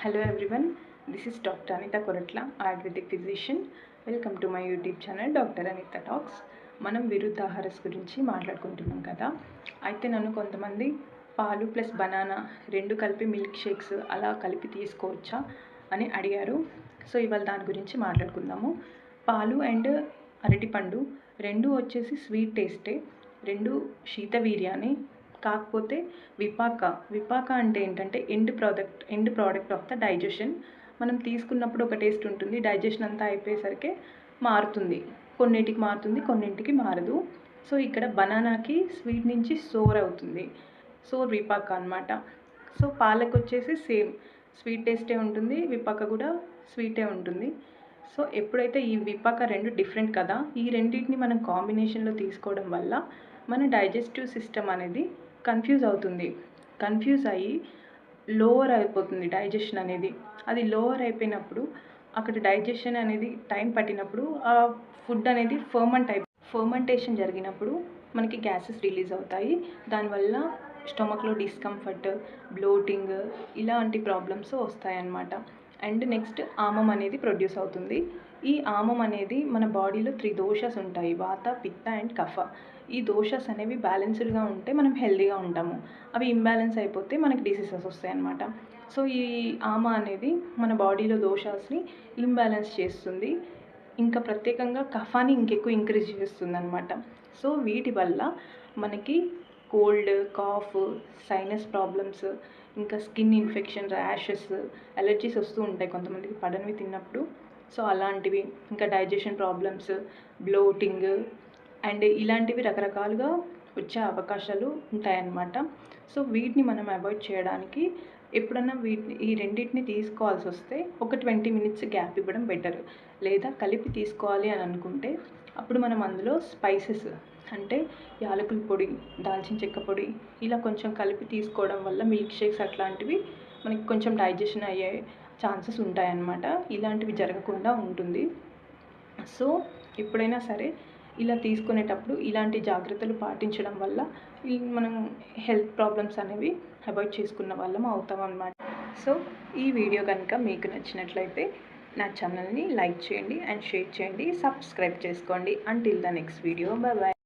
Hello everyone, this is Dr. Anita Koratla, Ayurvedic physician. Welcome to my YouTube channel Dr. Anita Talks. మనం విరుద్ధాహారస్ గురించి మాట్లాడుకుంటున్నాం కదా. అయితే నన్ను కొంతమంది పాలు ప్లస్ బనానా రెండు కలిపి మిల్క్ షేక్స్ అలా కలిపి తీసుకోవచ్చా అని అడిగారు. సో ఇవాళ దాని గురించి మాట్లాడుకుందాము. పాలు అండ్ అరటిపండు రెండు వచ్చేసి స్వీట్ టేస్టే, రెండు శీతవీర్యాన్ని. కాకపోతే విపాక అంటే ఏంటంటే end product of the digestion. మనం తీసుకున్నప్పుడు ఒక టేస్ట్ ఉంటుంది, డైజెషన్ అంతా అయిపోయేసరికి మారుతుంది. కొన్నింటికి మారుతుంది, కొన్నింటికి మారదు. సో ఇక్కడ బనానాకి స్వీట్ నుంచి సోర్ అవుతుంది, సోర్ విపాక అనమాట. సో పాలకు వచ్చేసి సేమ్ స్వీట్ టేస్టే ఉంటుంది, విపాక కూడా స్వీటే ఉంటుంది. సో ఎప్పుడైతే ఈ విపాక రెండు డిఫరెంట్ కదా, ఈ రెండింటిని మనం కాంబినేషన్లో తీసుకోవడం వల్ల మన డైజెస్టివ్ సిస్టమ్ అనేది కన్ఫ్యూజ్ అయ్యి లోవర్ అయిపోతుంది డైజెషన్ అనేది. అది లోవర్ అయిపోయినప్పుడు అక్కడ డైజెషన్ అనేది టైం పట్టినప్పుడు ఆ ఫుడ్ అనేది ఫర్మెంటేషన్ జరిగినప్పుడు మనకి గ్యాసెస్ రిలీజ్ అవుతాయి. దానివల్ల స్టొమక్లో డిస్కంఫర్ట్, బ్లోటింగ్ ఇలాంటి ప్రాబ్లమ్స్ వస్తాయన్నమాట. అండ్ నెక్స్ట్ ఆమం అనేది ప్రొడ్యూస్ అవుతుంది. ఈ ఆమం అనేది మన బాడీలో 3 దోషాస్ ఉంటాయి, వాత, పిత్త అండ్ కఫ. ఈ దోషాస్ అనేవి బ్యాలెన్స్డ్గా ఉంటే మనం హెల్తీగా ఉంటాము. అవి ఇంబ్యాలెన్స్ అయిపోతే మనకి డిసీజెస్ వస్తాయి అన్నమాట. సో ఈ ఆమ అనేది మన బాడీలో దోషాస్ని ఇంబ్యాలెన్స్ చేస్తుంది, ఇంకా ప్రత్యేకంగా కఫాని ఇంకెక్కువ ఇంక్రీజ్ చేస్తుంది అనమాట. సో వీటి వల్ల మనకి కోల్డ్, కాఫ్, సైనస్ ప్రాబ్లమ్స్, ఇంకా స్కిన్ ఇన్ఫెక్షన్, ర్యాషెస్, అలర్జీస్ వస్తూ ఉంటాయి కొంతమందికి పడనివి తిన్నప్పుడు. సో అలాంటివి, ఇంకా డైజెషన్ ప్రాబ్లమ్స్, బ్లోటింగ్ అండ్ ఇలాంటివి రకరకాలుగా వచ్చే అవకాశాలు ఉంటాయన్నమాట. సో వీటిని మనం అవాయిడ్ చేయడానికి ఎప్పుడన్నా ఈ రెండింటిని తీసుకోవాల్సి వస్తే ఒక 20 minutes గ్యాప్ ఇవ్వడం బెటర్. లేదా కలిపి తీసుకోవాలి అని అనుకుంటే అప్పుడు మనం అందులో స్పైసెస్ అంటే యాలకుల పొడి, దాల్చిన చెక్క పొడి ఇలా కొంచెం కలిపి తీసుకోవడం వల్ల మిల్క్ షేక్స్ అట్లాంటివి మనకి కొంచెం డైజెషన్ అయ్యే ఛాన్సెస్ ఉంటాయన్నమాట. ఇలాంటివి జరగకుండా ఉంటుంది. సో ఎప్పుడైనా సరే ఇలా తీసుకునేటప్పుడు ఇలాంటి జాగ్రత్తలు పాటించడం వల్ల మనం హెల్త్ ప్రాబ్లమ్స్ అనేవి అవాయిడ్ చేసుకున్న వాళ్ళం అవుతాం అన్నమాట. సో ఈ వీడియో కనుక మీకు నచ్చినట్లయితే నా ఛానల్ని లైక్ చేయండి అండ్ షేర్ చేయండి, సబ్స్క్రైబ్ చేసుకోండి. Until the next video, bye bye.